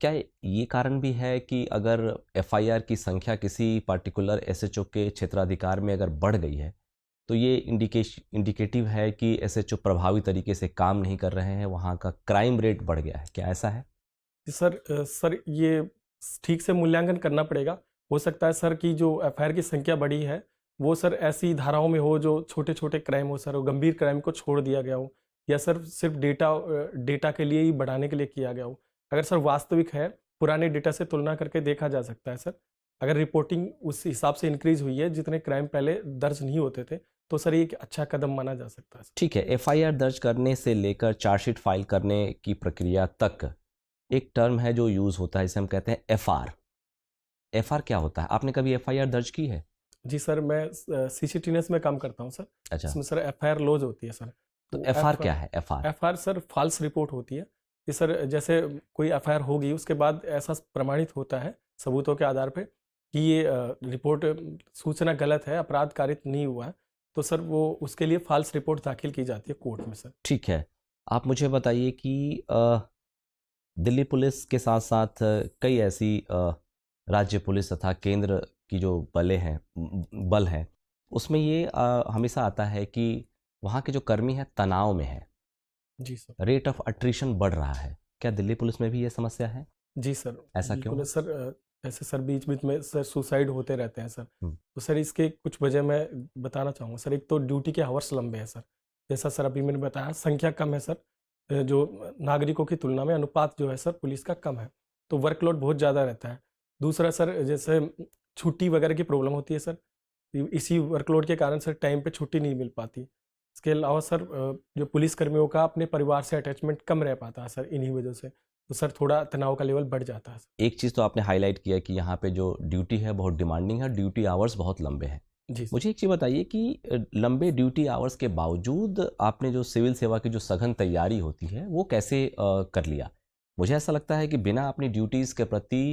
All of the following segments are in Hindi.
क्या ये कारण भी है कि अगर एफआईआर की संख्या किसी पार्टिकुलर एसएचओ के क्षेत्राधिकार में अगर बढ़ गई है तो ये इंडिकेटिव है कि एसएचओ प्रभावी तरीके से काम नहीं कर रहे हैं, वहाँ का क्राइम रेट बढ़ गया है, क्या ऐसा है? सर ये ठीक से मूल्यांकन करना पड़ेगा। हो सकता है सर कि जो एफआईआर की संख्या बढ़ी है, वो सर ऐसी धाराओं में हो जो छोटे-छोटे क्राइम हो सर, वो गंभीर क्राइम को छोड़ दिया गया हो, या सर सिर्फ़ डेटा के लिए ही बढ़ाने के लिए किया गया हो। अगर सर वास्तविक है, पुराने डेटा से तुलना करके देखा जा सकता है सर। अगर रिपोर्टिंग उस हिसाब से इंक्रीज़ हुई है, जितने क्राइम पहले दर्ज नहीं होते थे, तो सर ये एक अच्छा कदम माना जा सकता है सर। ठीक है, एफआईआर दर्ज करने से लेकर चार्जशीट फाइल करने की प्रक्रिया तक एक टर्म है जो यूज़ होता है, जिसे हम कहते हैं एफआर। एफआर क्या होता है? आपने कभी एफआईआर दर्ज की है? जी सर, मैं सीसीटीएनएस में काम करता हूँ सर। अच्छा, इसमें सर एफआईआर लॉज होती है सर। तो तो एफआर क्या है? FR FIR sir false report होती है। कि सर जैसे कोई एफआईआर होगी, उसके बाद ऐसा प्रमाणित होता है सबूतों के आधार पे कि ये रिपोर्ट सूचना गलत है, अपराध कारित नहीं हुआ है, तो सर वो उसके लिए फ़ॉल्स रिपोर्ट दाखिल की जाती है कोर्ट में सर। ठीक है। आप मुझे बताइए कि दिल्ली पुलिस के साथ-साथ कई ऐसी राज्य पुलिस तथा केंद्र की जो बल हैं, उसमें ये हमेशा आता है कि वहाँ के जो कर्मी हैं तनाव में हैं, जी सर। रेट ऑफ अट्रिशन बढ़ रहा है। क्या दिल्ली पुलिस में भी ये समस्या है? जी सर, ऐसा क्यों बिल्कुल है है? सर। ऐसे सर बीच-बीच में सर सुसाइड होते रहते हैं सर। हुँ, तो सर इसके कुछ वजह मैं बताना चाहूँगा सर। एक तो ड्यूटी के आवर्स लंबे हैं सर। जैसा सर अभी मैंने बताया, संख्या कम है सर। जो नागरिकों की तुलना में अनुपात जो है सर पुलिस का कम है। तो वर्कलोड बहुत ज़्यादा रहता है। दूसरा सर जैसे छुट्टी वगैरह की प्रॉब्लम होती है सर। इसी वर्कलोड के कारण सर टाइम पे छुट्टी नहीं मिल पाती। इसके अलावा सर जो पुलिस कर्मियों का अपने परिवार से अटैचमेंट कम रह पाता है सर इन्हीं वजह से। तो सर थोड़ा तनाव का लेवल बढ़ जाता है सर। एक चीज़ तो आपने हाइलाइट किया कि यहाँ पे जो ड्यूटी है बहुत डिमांडिंग है, ड्यूटी आवर्स बहुत लंबे हैं। जी सर। मुझे एक चीज़ बताइए कि लंबे ड्यूटी आवर्स के बावजूद आपने जो सिविल सेवा की जो सघन तैयारी होती है, वो कैसे कर लिया? मुझे ऐसा लगता है कि बिना अपनी ड्यूटीज़ के प्रति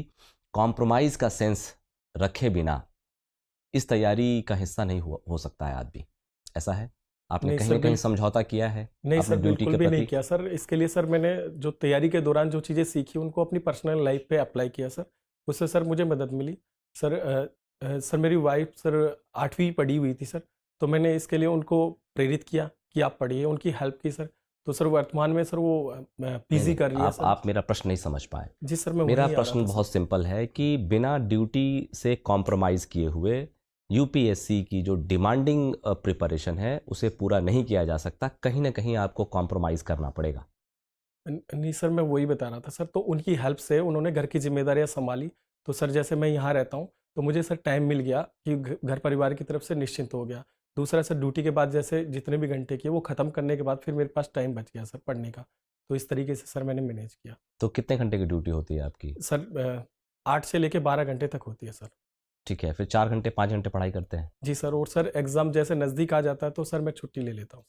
कॉम्प्रोमाइज़ का सेंस रखे बिना, इस तैयारी का हिस्सा नहीं हो सकता है आदमी। ऐसा है? आपने नहीं कहीं सर, न कहीं समझौता किया है नहीं अपनी सर, ड्यूटी बिल्कुल के भी नहीं प्रति? किया सर। इसके लिए सर मैंने जो तैयारी के दौरान जो चीज़ें सीखी, उनको अपनी पर्सनल लाइफ़ पे अप्लाई किया सर। उससे सर मुझे मदद मिली। सर सर मेरी वाइफ़ सर 8वीं पढ़ी हुई थी सर, तो मैंने इसके लिए उनको प्रेरित किया कि आप पढ़िए, उनकी हेल्प की सर। तो सर वर्तमान में सर वो नहीं, पीजी नहीं, कर रही है सर। आप मेरा प्रश्न नहीं समझ पाए। जी सर, मैं मेरा वहीं आ रहा प्रश्न था सर। बहुत सिंपल है कि बिना ड्यूटी से कॉम्प्रोमाइज़ किए हुए यूपीएससी की जो डिमांडिंग प्रिपरेशन है, उसे पूरा नहीं किया जा सकता। कहीं न कहीं आपको कॉम्प्रोमाइज़ करना पड़ेगा। नहीं सर, मैं वही बता रहा था सर। तो उनकी हेल्प से उन्होंने घर की ज़िम्मेदारियाँ सँभाली। तो सर जैसे मैं यहाँ रहता हूँ, तो मुझे सर टाइम मिल गया कि घर परिवार की तरफ से निश्चिंत हो गया। दूसरा सर ड्यूटी के बाद जैसे जितने भी घंटे किए, वो ख़त्म करने के बाद फिर मेरे पास टाइम बच गया सर पढ़ने का। तो इस तरीके से सर मैंने मैनेज किया। तो कितने घंटे की ड्यूटी होती है आपकी? सर 8 से लेके 12 घंटे तक होती है सर। ठीक है, फिर 4 घंटे, 5 घंटे पढ़ाई करते हैं? जी सर। और सर एग्ज़ाम जैसे नज़दीक आ जाता है, तो सर मैं छुट्टी ले लेता हूँ।